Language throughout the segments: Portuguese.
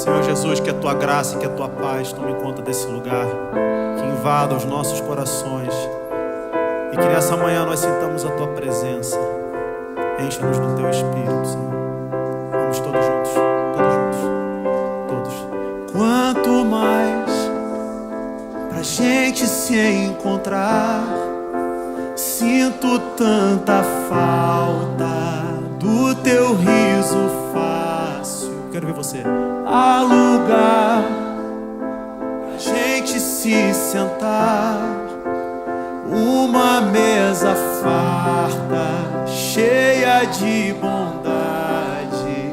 Senhor Jesus, que a Tua graça e que a Tua paz tome conta desse lugar, que invada os nossos corações e que nessa manhã nós sintamos a Tua presença. Encha-nos do Teu Espírito, Senhor. Vamos todos juntos, todos. Quanto mais pra gente se encontrar, sinto tanta falta do Teu riso fácil. Quero ver você. Há lugar pra gente se sentar, uma mesa farta, cheia de bondade.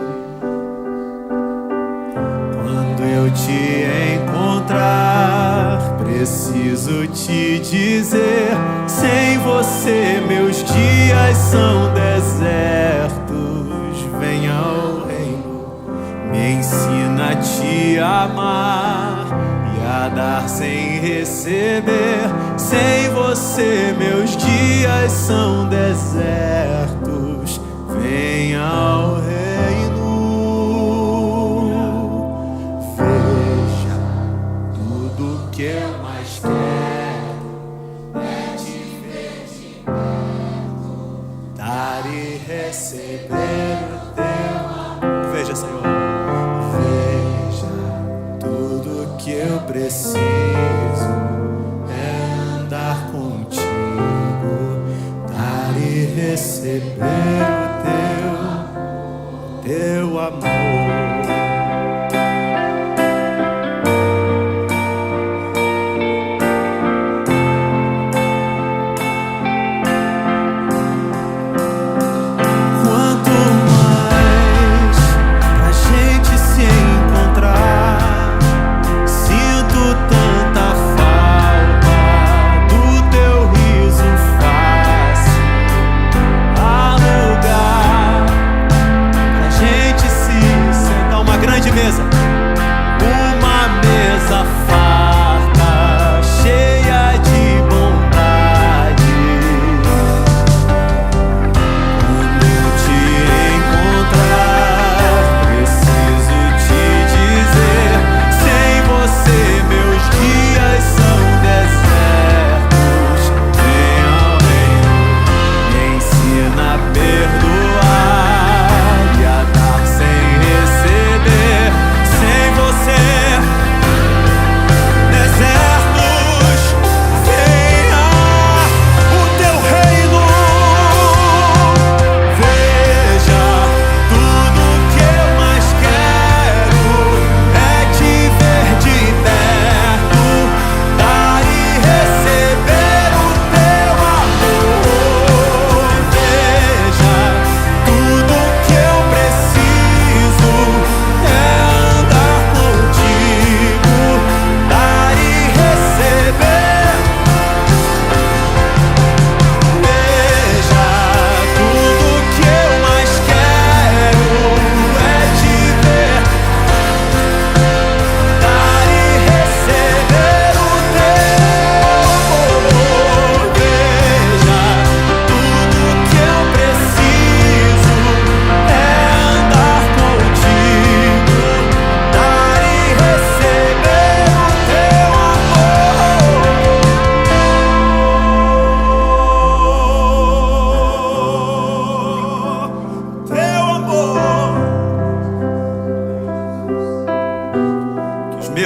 Quando eu te encontrar, preciso te dizer: sem você meus dias são desertos. Venha ao reino, me ensina a te amar e a dar sem receber. Sem você meus dias são desertos. Venha ao reino, veja tudo que eu mais quero é te ver de perto, dar e receber o teu amor. Veja, Senhor, veja tudo que eu preciso é andar contigo, dar e receber o teu amor.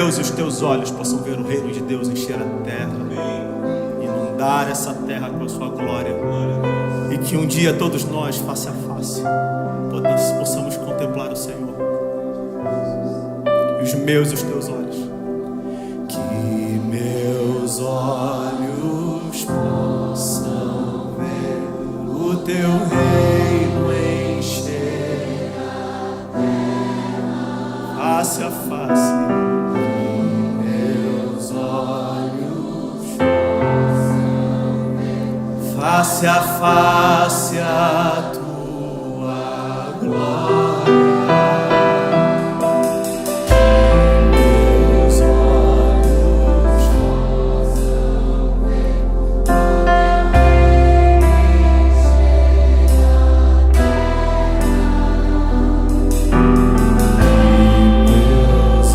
E os teus olhos possam ver o reino de Deus encher a terra, inundar essa terra com a sua glória, e que um dia todos nós, face a face, possamos contemplar o Senhor. E os meus e os teus olhos, que meus olhos possam ver o teu reino encher a terra, face a face. Face a face a tua glória, meus olhos possam ver a terra, meus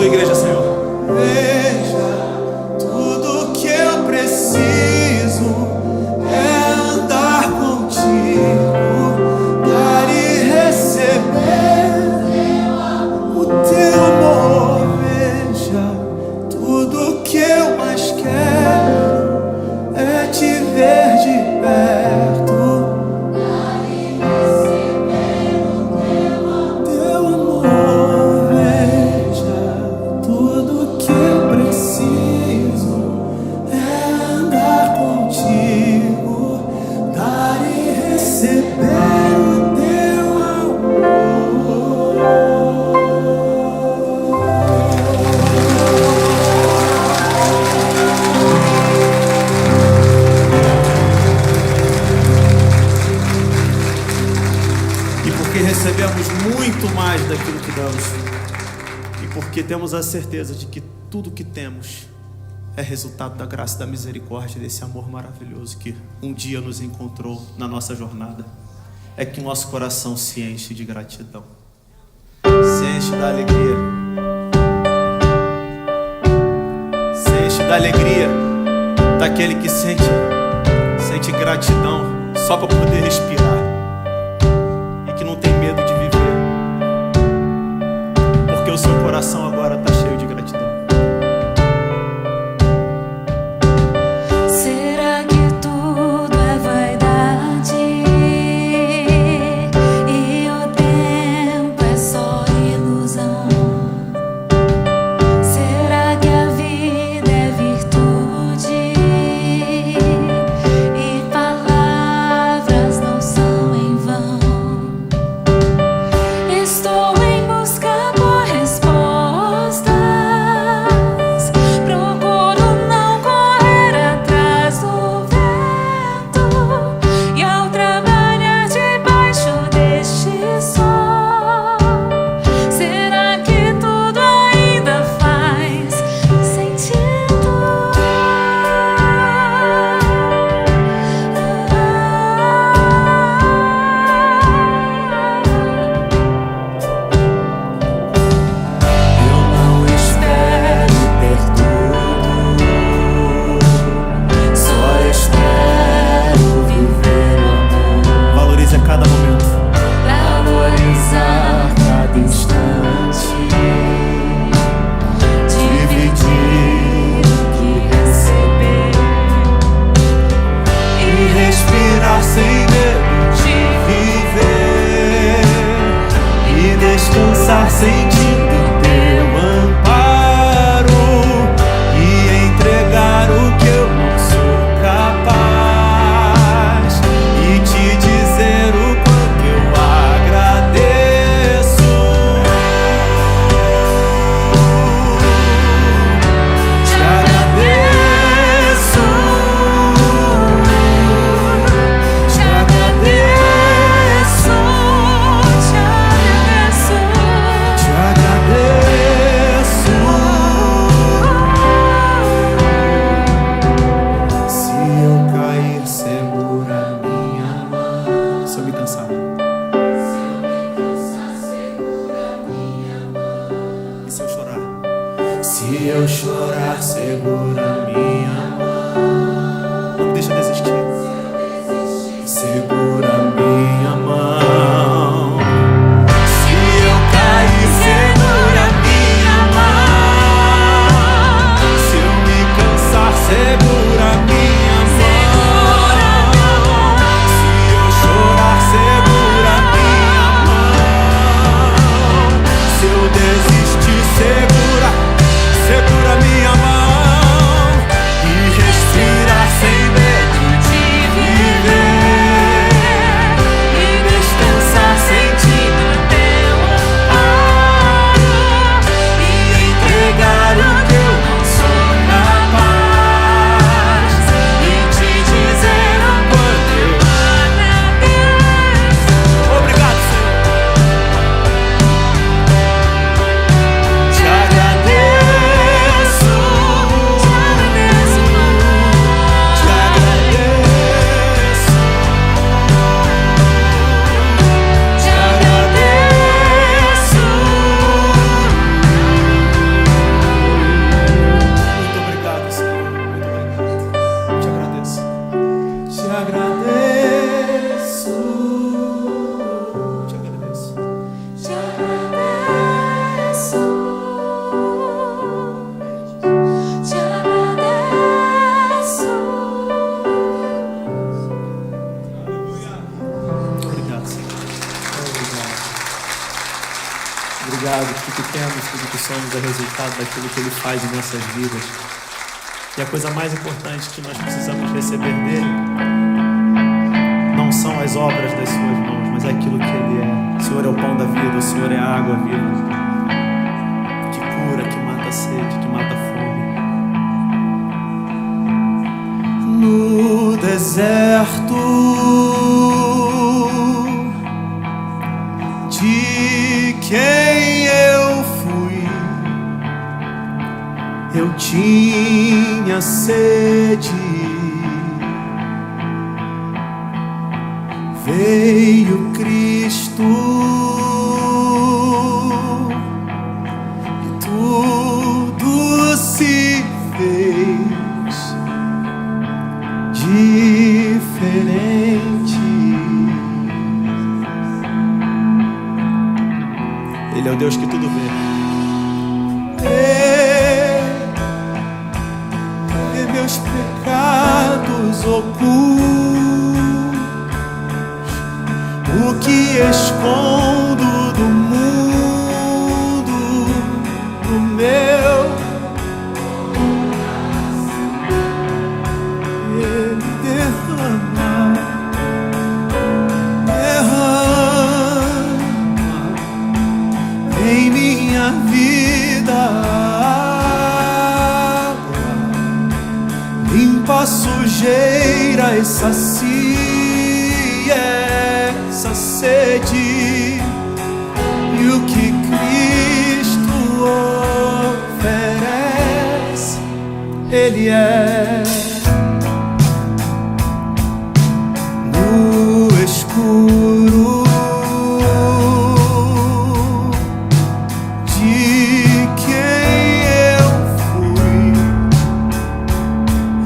tua igreja, Senhor. Veja, tudo que eu preciso é andar contigo, dar e receber o teu amor. Veja, tudo que eu mais quero é te ver de perto, dar e receber o teu amor. Veja, tudo que eu preciso é andar contigo, dar e receber o teu amor. E porque recebemos muito mais daquilo que damos, e porque temos a certeza de que tudo que temos é resultado da graça e da misericórdia desse amor maravilhoso que um dia nos encontrou na nossa jornada, é que o nosso coração se enche de gratidão, se enche da alegria, se enche da alegria daquele que sente gratidão só para poder respirar e que não tem medo de viver, porque o seu coração agora está cheio de gratidão. Será que tudo é vaidade e o tempo é só ilusão? Será que a vida é virtude e palavras não são em vão? Estou em busca por respostas, procuro não correr atrás do vento, e ao trabalhar debaixo deste sol, será que tudo ainda faz sentido? Eu não espero ter tudo, só espero viver o amor, Valorize a cada momento. valorizar cada instante, dividir o que receber e respirar sem medo de viver e descansar sentindo teu amparo e entregar o que eu não sou capaz e te dizer o quanto eu agradeço. Te agradeço, te agradeço, te agradeço. Se eu cair, segura minha mão. Se eu me cansar, e se eu chorar, Se eu chorar, segura minha mão. não me deixa desistir. Segura minha mão. Se eu cair, segura minha mão. Se eu me cansar, segura minha mão. Se eu chorar, segura minha mão. Se eu desistir, segura minha mão. tudo que somos é resultado daquilo que Ele faz em nossas vidas. E a coisa mais importante que nós precisamos receber dEle não são as obras das suas mãos, mas é aquilo que Ele é. O Senhor é o pão da vida, o Senhor é a água viva, que cura, que mata a sede, que mata a fome. No deserto de quem eu fui, eu tinha sede. Veio Cristo e tudo se fez diferente. Ele é o Deus que tudo vê. Vê meus pecados ocultos, o que escondo do mundo, do meu. Ele derrama em minha vida água, limpa a sujeira e sacia essa sede. E o que Cristo oferece, Ele é. No escuro de quem eu fui,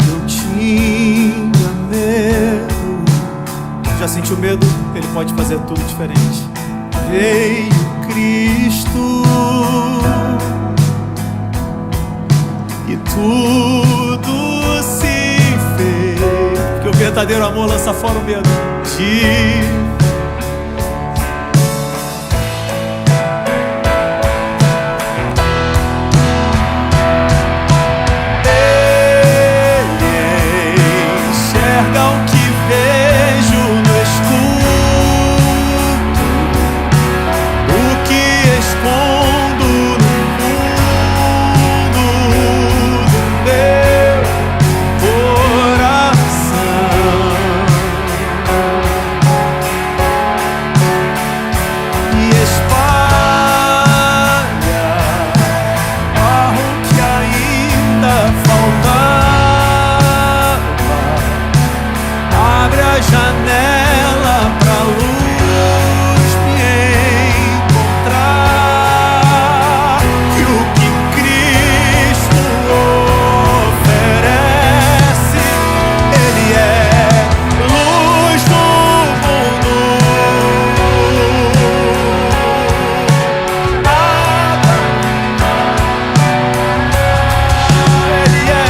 eu tinha medo. Já sentiu medo? Ele pode fazer tudo diferente. Veio Cristo e tudo se fez. Porque o verdadeiro amor lança fora o medo. Enxerga o que vejo no escuro, o que escondo no mundo do meu coração. E espalha barro que ainda faltava. Abre a janela pra luz me encontrar. E o que Cristo oferece, Ele é luz do mundo. Ele é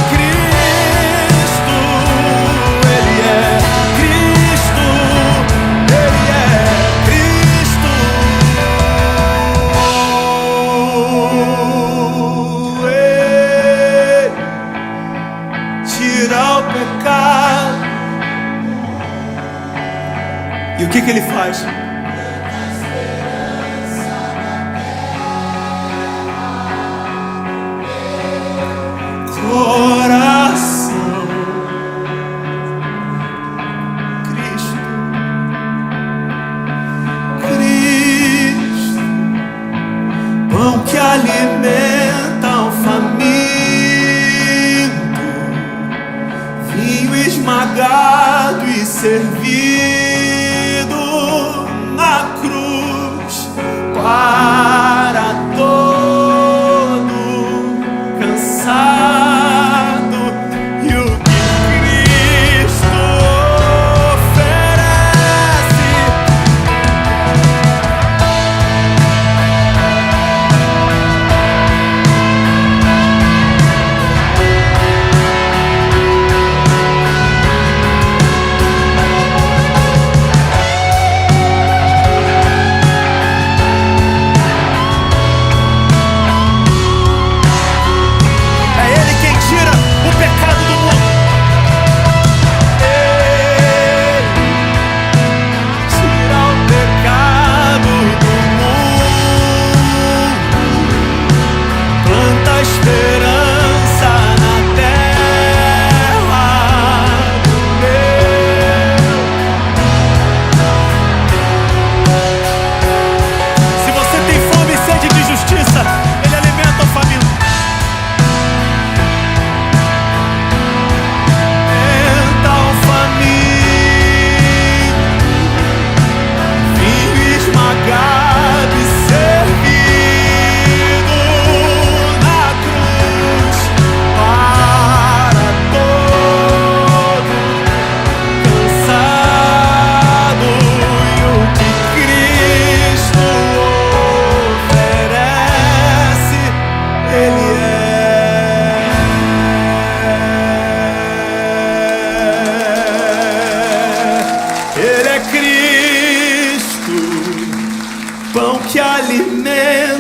Cristo, Ele é Cristo, Ele é Cristo. Ele tira o pecado. E o que Ele faz? Coração, Cristo, Cristo, pão que alimenta o faminto, vinho esmagado e servido na cruz para todo cansado. E o que Cristo oferece,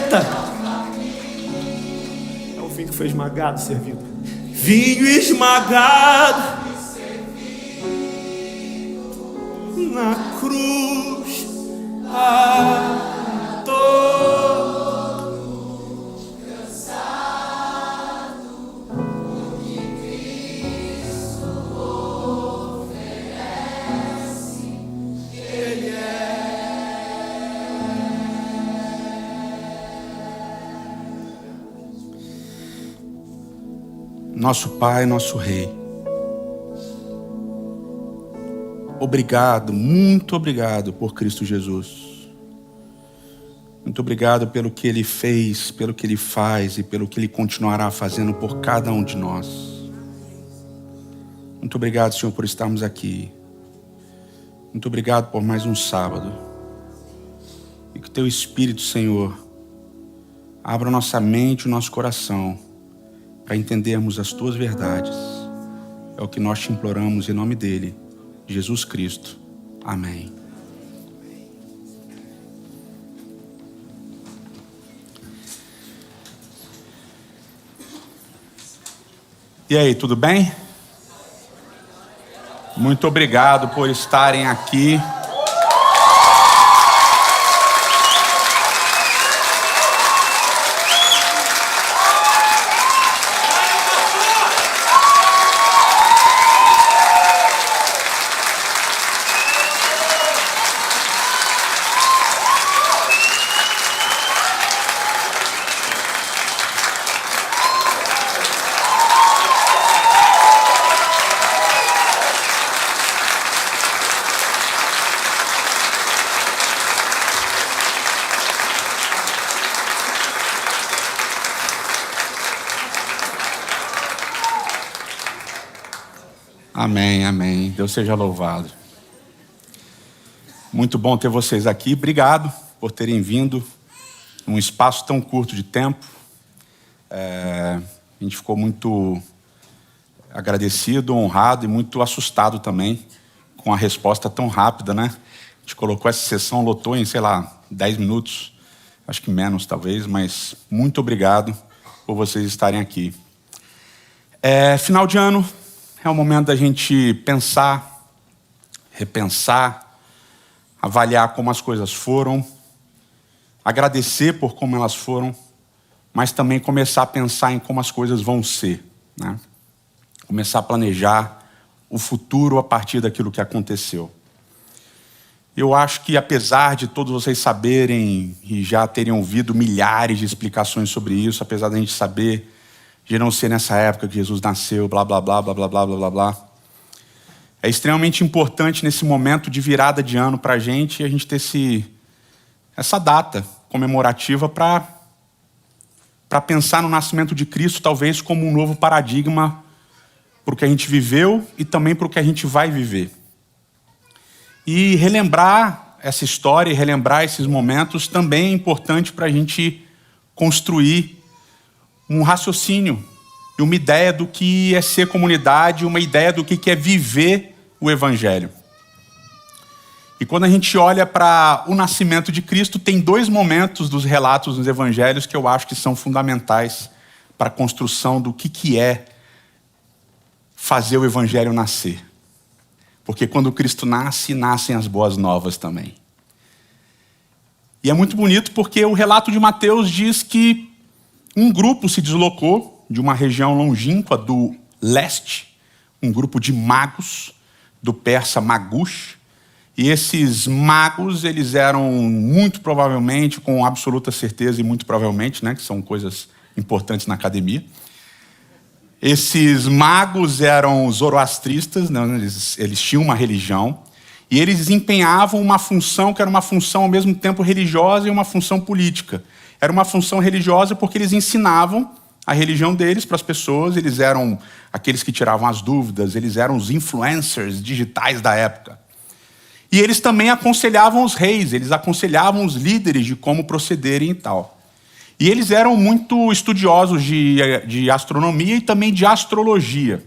Eita! É o vinho que foi esmagado, servido. Vinho esmagado na cruz. Nosso Pai, nosso Rei, obrigado, muito obrigado por Cristo Jesus. Muito obrigado pelo que Ele fez, pelo que Ele faz e pelo que Ele continuará fazendo por cada um de nós. Muito obrigado, Senhor, por estarmos aqui. Muito obrigado por mais um sábado. E que Teu Espírito, Senhor, abra nossa mente e o nosso coração para entendermos as Tuas verdades. É o que nós te imploramos em nome dEle, Jesus Cristo. Amém. E aí, tudo bem? Muito obrigado por estarem aqui. Amém, amém. Deus seja louvado. Muito bom ter vocês aqui. Obrigado por terem vindo num espaço tão curto de tempo. A gente ficou muito agradecido, honrado e muito assustado também com a resposta tão rápida, né? A gente colocou essa sessão, lotou em, 10 minutos. Acho que menos, talvez, mas muito obrigado por vocês estarem aqui. Final de ano. É o momento da gente pensar, repensar, avaliar como as coisas foram, agradecer por como elas foram, mas também começar a pensar em como as coisas vão ser, né? Começar a planejar o futuro a partir daquilo que aconteceu. Eu acho que, apesar de todos vocês saberem e já terem ouvido milhares de explicações sobre isso, apesar da gente saber de não ser nessa época que Jesus nasceu, blá, blá, blá, blá, blá, blá, blá, blá, blá. É extremamente importante nesse momento de virada de ano para a gente ter essa data comemorativa para pensar no nascimento de Cristo, talvez como um novo paradigma para o que a gente viveu e também para o que a gente vai viver. E relembrar essa história e relembrar esses momentos também é importante para a gente construir um raciocínio e uma ideia do que é ser comunidade, uma ideia do que é viver o Evangelho. E quando a gente olha para o nascimento de Cristo, tem 2 momentos dos relatos dos Evangelhos que eu acho que são fundamentais para a construção do que é fazer o Evangelho nascer. Porque quando Cristo nasce, nascem as boas novas também. E é muito bonito porque o relato de Mateus diz que um grupo se deslocou de uma região longínqua do leste, um grupo de magos, do persa Magush, e esses magos, eles eram muito provavelmente, com absoluta certeza e muito provavelmente, né, que são coisas importantes na academia, esses magos eram zoroastristas, né, eles tinham uma religião, e eles desempenhavam uma função que era uma função ao mesmo tempo religiosa e uma função política. Era uma função religiosa porque eles ensinavam a religião deles para as pessoas, eles eram aqueles que tiravam as dúvidas, eles eram os influencers digitais da época. E eles também aconselhavam os reis, eles aconselhavam os líderes de como procederem e tal. E eles eram muito estudiosos de astronomia e também de astrologia.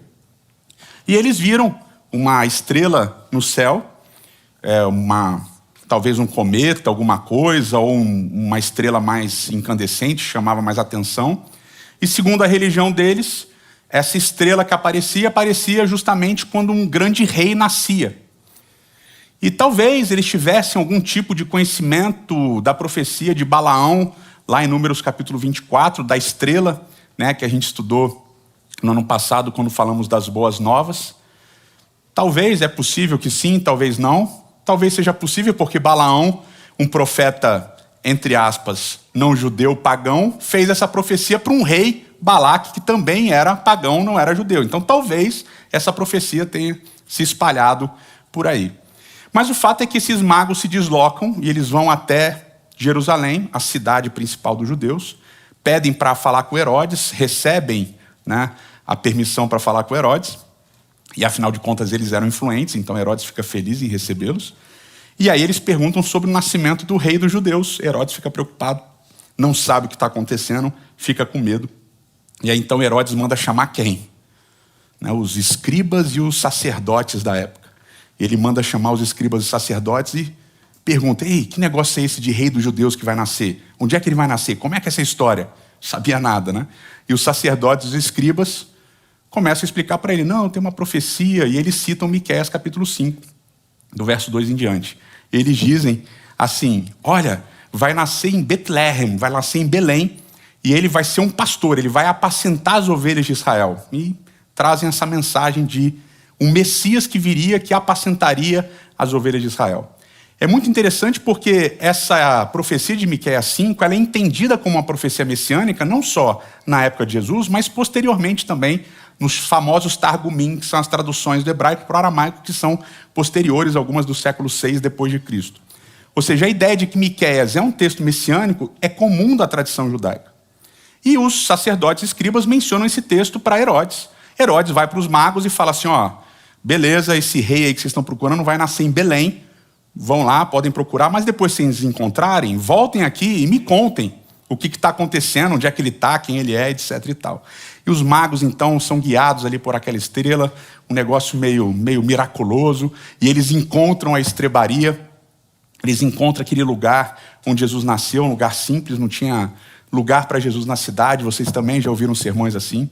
E eles viram uma estrela no céu, talvez um cometa, alguma coisa, ou uma estrela mais incandescente, chamava mais atenção. E segundo a religião deles, essa estrela que aparecia justamente quando um grande rei nascia. E talvez eles tivessem algum tipo de conhecimento da profecia de Balaão, lá em Números capítulo 24, da estrela, né, que a gente estudou no ano passado, quando falamos das boas novas. Talvez é possível que sim, talvez não. Talvez seja possível porque Balaão, um profeta, entre aspas, não judeu, pagão, fez essa profecia para um rei, Balaque, que também era pagão, não era judeu. Então talvez essa profecia tenha se espalhado por aí. Mas o fato é que esses magos se deslocam e eles vão até Jerusalém, a cidade principal dos judeus, pedem para falar com Herodes, recebem, né, a permissão para falar com Herodes, e afinal de contas eles eram influentes, então Herodes fica feliz em recebê-los. E aí eles perguntam sobre o nascimento do rei dos judeus. Herodes fica preocupado, não sabe o que está acontecendo, fica com medo. E aí então Herodes manda chamar quem? Né, os escribas e os sacerdotes da época. Ele manda chamar os escribas e sacerdotes e pergunta: ei, que negócio é esse de rei dos judeus que vai nascer? Onde é que ele vai nascer? Como é que é essa história? Não sabia nada, né? E os sacerdotes e os escribas começam a explicar para ele: não, tem uma profecia. E eles citam Miqueias capítulo 5, do verso 2 em diante. Eles dizem assim: olha, vai nascer em Betlehem, vai nascer em Belém, e ele vai ser um pastor, ele vai apacentar as ovelhas de Israel. E trazem essa mensagem de um Messias que viria, que apacentaria as ovelhas de Israel. É muito interessante porque essa profecia de Miqueias 5, ela é entendida como uma profecia messiânica, não só na época de Jesus, mas posteriormente também nos famosos Targumim, que são as traduções do hebraico para o aramaico, que são posteriores, algumas do século 6 depois de Cristo. Ou seja, a ideia de que Miqueias é um texto messiânico é comum da tradição judaica. E os sacerdotes e escribas mencionam esse texto para Herodes. Herodes vai para os magos e fala assim: ó, beleza, esse rei aí que vocês estão procurando vai nascer em Belém. Vão lá, podem procurar, mas depois que vocês encontrarem, voltem aqui e me contem o que está acontecendo, onde é que ele está, quem ele é, etc. e tal. E os magos, então, são guiados ali por aquela estrela, um negócio meio miraculoso, e eles encontram a estrebaria, eles encontram aquele lugar onde Jesus nasceu, um lugar simples, não tinha lugar para Jesus na cidade, vocês também já ouviram sermões assim.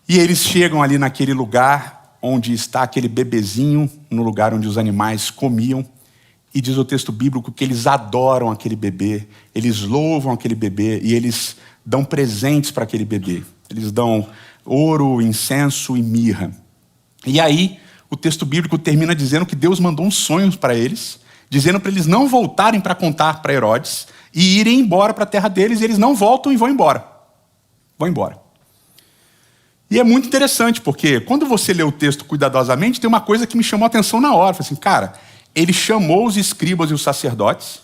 E eles chegam ali naquele lugar onde está aquele bebezinho, no lugar onde os animais comiam, e diz o texto bíblico que eles adoram aquele bebê, eles louvam aquele bebê, e eles dão presentes para aquele bebê. Eles dão ouro, incenso e mirra. E aí, o texto bíblico termina dizendo que Deus mandou um sonho para eles, dizendo para eles não voltarem para contar para Herodes, e irem embora para a terra deles, e eles não voltam e vão embora. Vão embora. E é muito interessante, porque quando você lê o texto cuidadosamente, tem uma coisa que me chamou a atenção na hora. Falei assim, cara, ele chamou os escribas e os sacerdotes.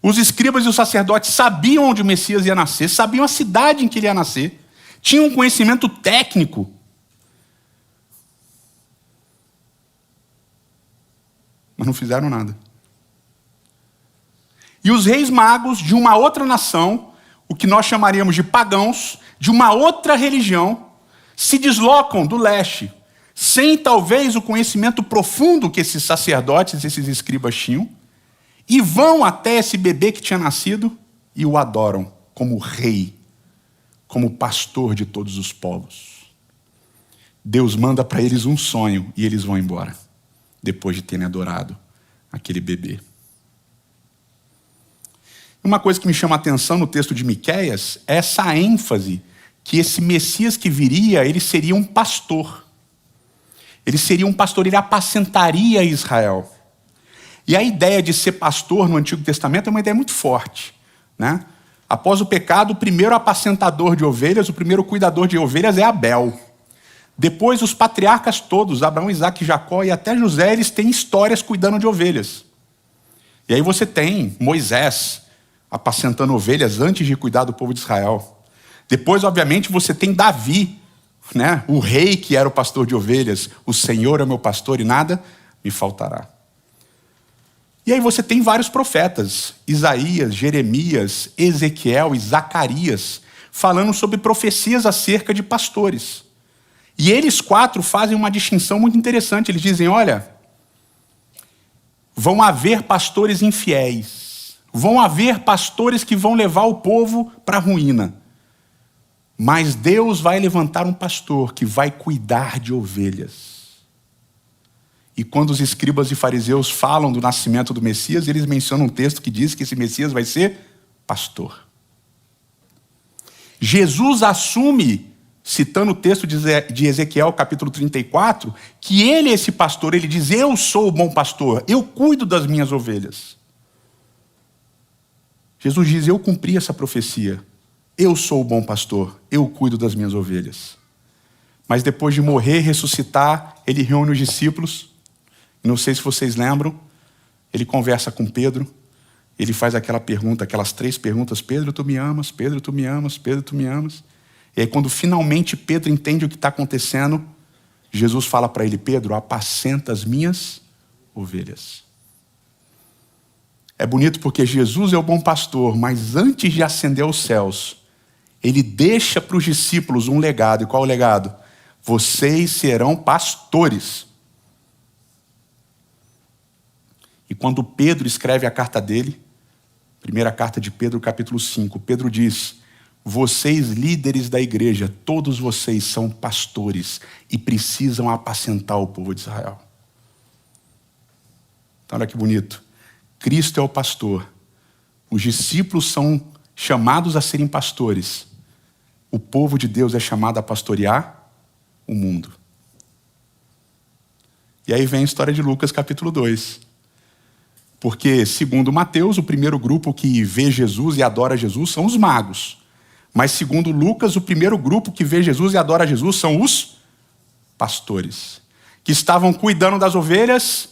Os escribas e os sacerdotes sabiam onde o Messias ia nascer, sabiam a cidade em que ele ia nascer, tinham um conhecimento técnico. Mas não fizeram nada. E os reis magos de uma outra nação, o que nós chamaríamos de pagãos, de uma outra religião, se deslocam do leste, sem talvez o conhecimento profundo que esses sacerdotes, esses escribas tinham, e vão até esse bebê que tinha nascido e o adoram como rei, como pastor de todos os povos. Deus manda para eles um sonho e eles vão embora, depois de terem adorado aquele bebê. Uma coisa que me chama a atenção no texto de Miqueias é essa ênfase que esse Messias que viria, ele seria um pastor. Ele seria um pastor, ele apacentaria Israel. E a ideia de ser pastor no Antigo Testamento é uma ideia muito forte, né? Após o pecado, o primeiro apacentador de ovelhas, o primeiro cuidador de ovelhas é Abel. Depois, os patriarcas todos, Abraão, Isaac, Jacó e até José, eles têm histórias cuidando de ovelhas. E aí você tem Moisés apacentando ovelhas antes de cuidar do povo de Israel. Depois, obviamente, você tem Davi, né? O rei que era o pastor de ovelhas. O Senhor é meu pastor e nada me faltará. E aí você tem vários profetas, Isaías, Jeremias, Ezequiel e Zacarias, falando sobre profecias acerca de pastores. E eles quatro fazem uma distinção muito interessante. Eles dizem, olha, Vão haver pastores infiéis. Vão haver pastores que vão levar o povo para a ruína. Mas Deus vai levantar um pastor que vai cuidar de ovelhas. E quando os escribas e fariseus falam do nascimento do Messias, eles mencionam um texto que diz que esse Messias vai ser pastor. Jesus assume, citando o texto de Ezequiel, capítulo 34, que ele é esse pastor. Ele diz: eu sou o bom pastor, eu cuido das minhas ovelhas. Jesus diz: eu cumpri essa profecia. Eu sou o bom pastor, eu cuido das minhas ovelhas. Mas depois de morrer e ressuscitar, ele reúne os discípulos. Não sei se vocês lembram, ele conversa com Pedro. Ele faz aquela pergunta, aquelas 3 perguntas: Pedro, tu me amas? Pedro, tu me amas? Pedro, tu me amas? E aí quando finalmente Pedro entende o que está acontecendo, Jesus fala para ele: Pedro, apacenta as minhas ovelhas. É bonito porque Jesus é o bom pastor, mas antes de ascender aos céus, ele deixa para os discípulos um legado. E qual é o legado? Vocês serão pastores. E quando Pedro escreve a carta dele, primeira carta de Pedro, capítulo 5, Pedro diz: vocês, líderes da igreja, todos vocês são pastores e precisam apacentar o povo de Israel. Então olha que bonito. Cristo é o pastor. Os discípulos são chamados a serem pastores. O povo de Deus é chamado a pastorear o mundo. E aí vem a história de Lucas, capítulo 2. Porque, segundo Mateus, o primeiro grupo que vê Jesus e adora Jesus são os magos. Mas, segundo Lucas, o primeiro grupo que vê Jesus e adora Jesus são os pastores, que estavam cuidando das ovelhas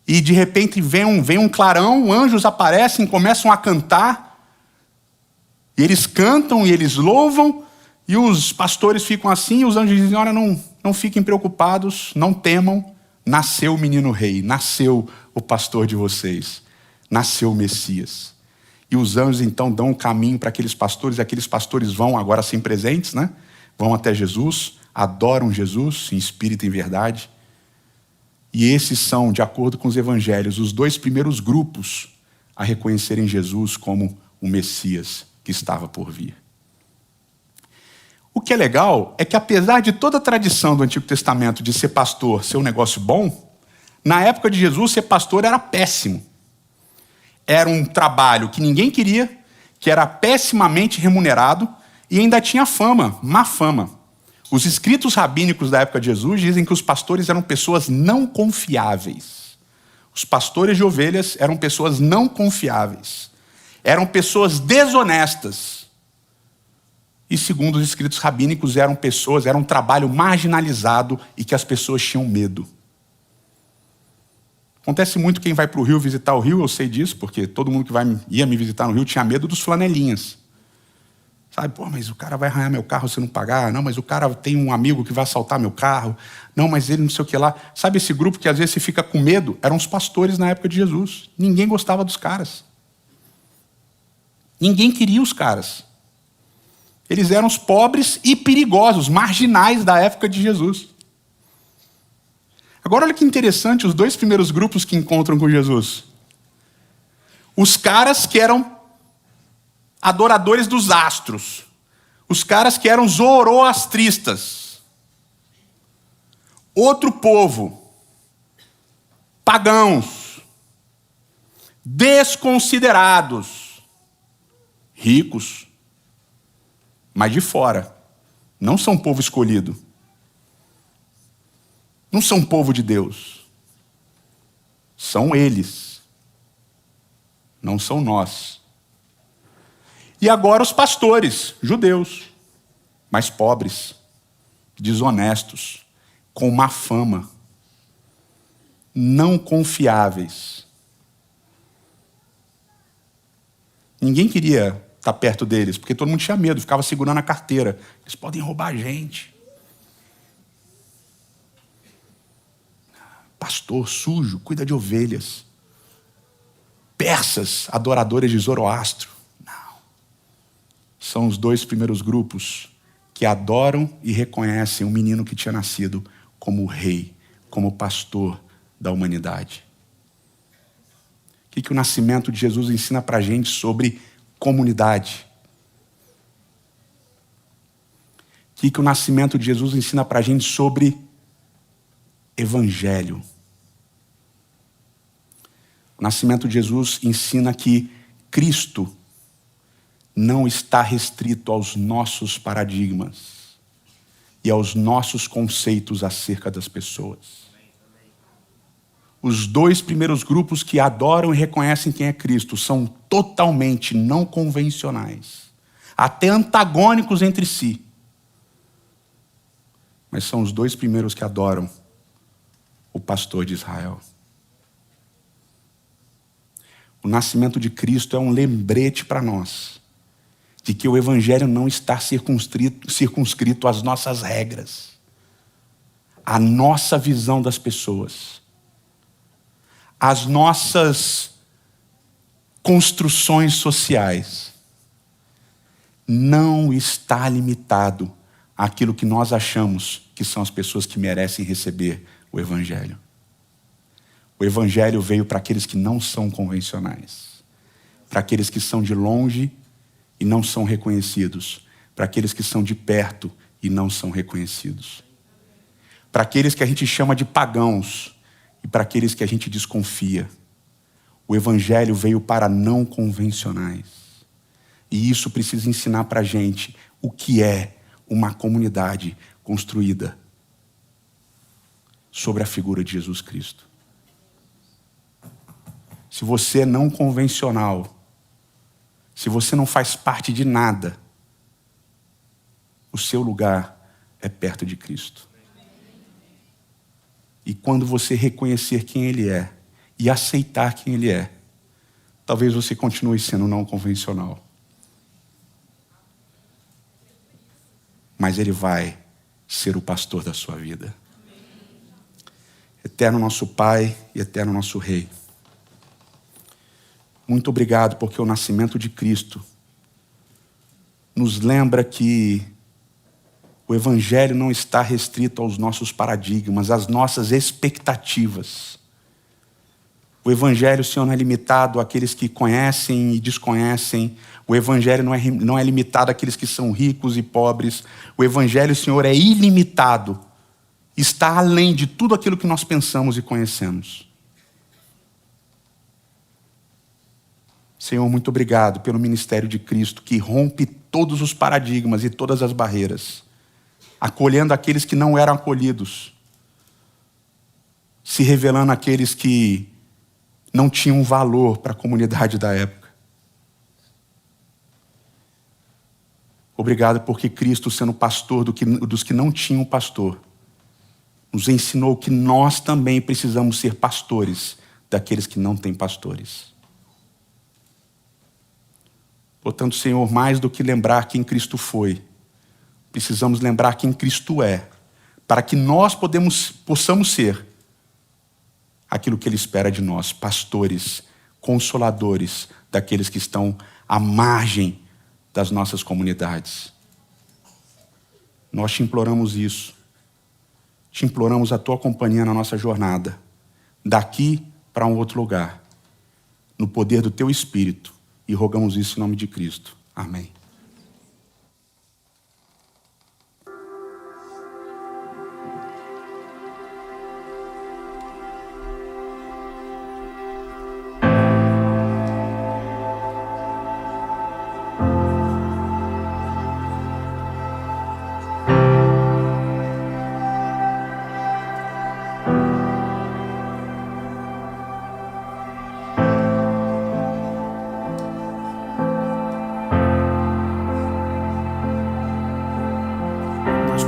e, de repente, vem um clarão, anjos aparecem, começam a cantar. E eles cantam e eles louvam, e os pastores ficam assim, e os anjos dizem: olha, não fiquem preocupados, não temam, nasceu o menino rei, nasceu o pastor de vocês, nasceu o Messias. E os anjos então dão um caminho para aqueles pastores, e aqueles pastores vão, agora sem presentes, né? Vão até Jesus, adoram Jesus em espírito e em verdade. E esses são, de acordo com os evangelhos, os 2 primeiros grupos a reconhecerem Jesus como o Messias que estava por vir. O que é legal é que, apesar de toda a tradição do Antigo Testamento de ser pastor ser um negócio bom, na época de Jesus ser pastor era péssimo. Era um trabalho que ninguém queria, que era pessimamente remunerado e ainda tinha fama, má fama. Os escritos rabínicos da época de Jesus dizem que os pastores eram pessoas não confiáveis. Os pastores de ovelhas eram pessoas não confiáveis. Eram pessoas desonestas. E, segundo os escritos rabínicos, era um trabalho marginalizado e que as pessoas tinham medo. Acontece muito quem vai para o Rio visitar o Rio, eu sei disso, porque todo mundo que ia me visitar no Rio tinha medo dos flanelinhas. Sabe, mas o cara vai arranhar meu carro se não pagar. Não, mas o cara tem um amigo que vai assaltar meu carro. Não, mas ele não sei o que lá. Sabe esse grupo que às vezes você fica com medo? Eram os pastores na época de Jesus. Ninguém gostava dos caras. Ninguém queria os caras. Eles eram os pobres e perigosos, marginais da época de Jesus. Agora olha que interessante os 2 primeiros grupos que encontram com Jesus. Os caras que eram adoradores dos astros. Os caras que eram zoroastristas. Outro povo. Pagãos. Desconsiderados. Ricos. Mas de fora. Não são povo escolhido. Não são povo de Deus. São eles. Não são nós. E agora os pastores, judeus, mas pobres, desonestos, com má fama, não confiáveis. Ninguém queria estar perto deles, porque todo mundo tinha medo, ficava segurando a carteira. Eles podem roubar a gente. Pastor sujo, cuida de ovelhas. Persas, adoradores de Zoroastro. Não. São os 2 primeiros grupos que adoram e reconhecem o menino que tinha nascido como rei, como pastor da humanidade. O que o nascimento de Jesus ensina para a gente sobre comunidade? O que o nascimento de Jesus ensina para a gente sobre evangelho? O nascimento de Jesus ensina que Cristo não está restrito aos nossos paradigmas e aos nossos conceitos acerca das pessoas. Os dois primeiros grupos que adoram e reconhecem quem é Cristo são totalmente não convencionais, até antagônicos entre si. Mas são os dois primeiros que adoram o pastor de Israel. O nascimento de Cristo é um lembrete para nós de que o evangelho não está circunscrito às nossas regras, à nossa visão das pessoas, às nossas construções sociais. Não está limitado àquilo que nós achamos que são as pessoas que merecem receber o evangelho. O evangelho veio para aqueles que não são convencionais, para aqueles que são de longe e não são reconhecidos, para aqueles que são de perto e não são reconhecidos, para aqueles que a gente chama de pagãos e para aqueles que a gente desconfia. O evangelho veio para não convencionais. E isso precisa ensinar para a gente o que é uma comunidade construída sobre a figura de Jesus Cristo. Se você é não convencional, se você não faz parte de nada, o seu lugar é perto de Cristo. E quando você reconhecer quem Ele é e aceitar quem Ele é, talvez você continue sendo não convencional. Mas Ele vai ser o pastor da sua vida. Eterno nosso Pai e eterno nosso Rei, muito obrigado porque o nascimento de Cristo nos lembra que o evangelho não está restrito aos nossos paradigmas, às nossas expectativas. O evangelho, Senhor, não é limitado àqueles que conhecem e desconhecem. O evangelho não é limitado àqueles que são ricos e pobres. O evangelho, Senhor, é ilimitado. Está além de tudo aquilo que nós pensamos e conhecemos. Senhor, muito obrigado pelo ministério de Cristo que rompe todos os paradigmas e todas as barreiras, acolhendo aqueles que não eram acolhidos, se revelando àqueles que não tinham valor para a comunidade da época. Obrigado porque Cristo, sendo pastor dos que não tinham pastor, nos ensinou que nós também precisamos ser pastores daqueles que não têm pastores. Portanto, Senhor, mais do que lembrar quem Cristo foi, precisamos lembrar quem Cristo é, para que nós possamos ser aquilo que Ele espera de nós, pastores, consoladores daqueles que estão à margem das nossas comunidades. Nós te imploramos isso. Te imploramos a tua companhia na nossa jornada, daqui para um outro lugar, no poder do teu Espírito, e rogamos isso em nome de Cristo. Amém.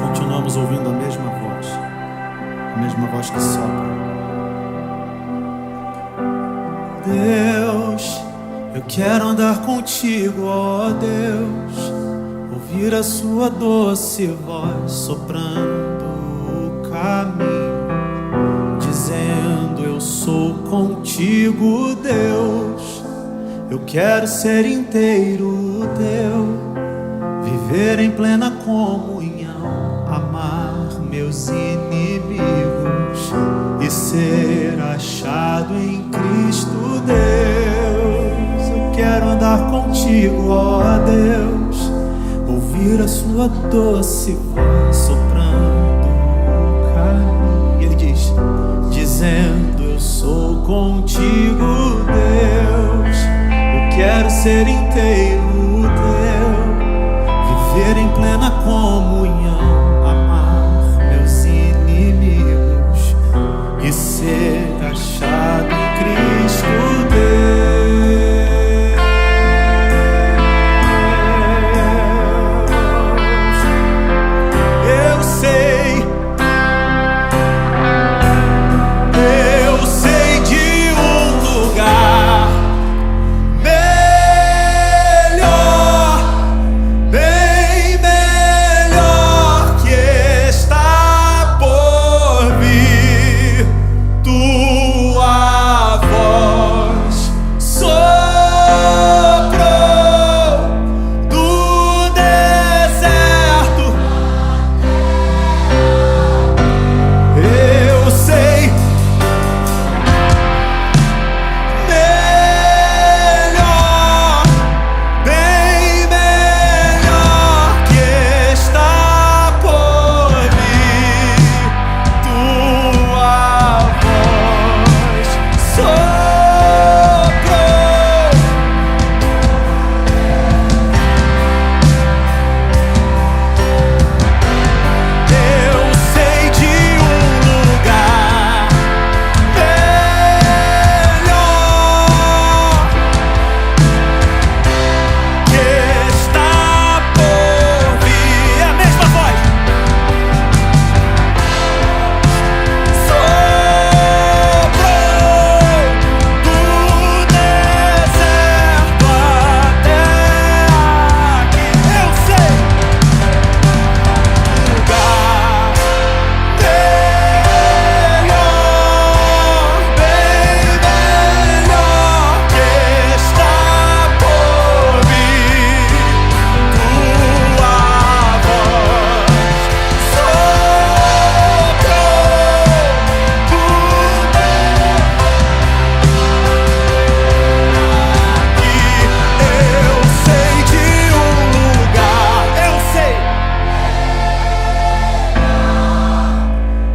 Continuamos ouvindo a mesma voz que sopra. Deus, eu quero andar contigo, ó Deus, ouvir a sua doce voz soprando o caminho, dizendo eu sou contigo, Deus. Eu quero ser inteiro teu, viver em plena comunhão, amar meus inimigos e ser achado em Cristo Deus. Eu quero andar contigo, ó Deus, ouvir a sua doce voz soprando o caminho. E ele diz, dizendo, eu sou contigo, Deus. Eu quero ser inteiro teu, viver em plena comunhão, amar meus inimigos e ser achado em Cristo Deus. Eu sei de um lugar melhor, bem melhor, que está por vir. Tua voz soprou do deserto. Eu sei melhor, bem melhor, que está por vir. Tua voz soprou. Eu sei de um lugar melhor, que está por vir. A mesma voz soprou do deserto até aqui. Eu sei lugar melhor, bem melhor, que está por vir. Tua voz soprou do aqui. Eu sei de um lugar, eu sei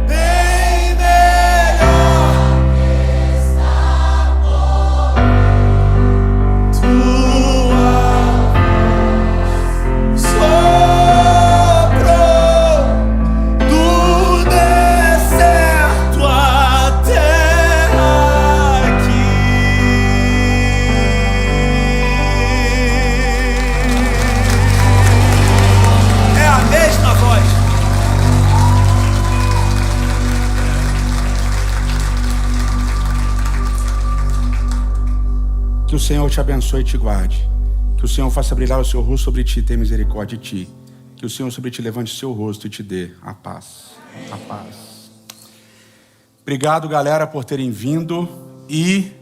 bem melhor, tua soprou do deserto até aqui. É a mesma voz. Que o Senhor te abençoe e te guarde. Que o Senhor faça brilhar o seu rosto sobre ti e tenha misericórdia de ti. Que o Senhor sobre ti levante o seu rosto e te dê a paz. A paz. Obrigado, galera, por terem vindo. E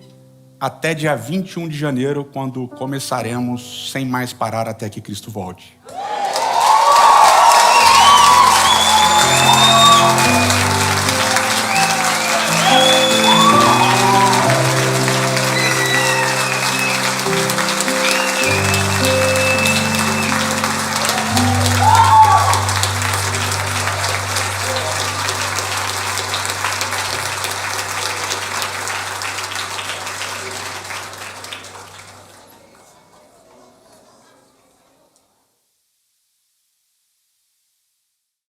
até dia 21 de janeiro, quando começaremos sem mais parar até que Cristo volte.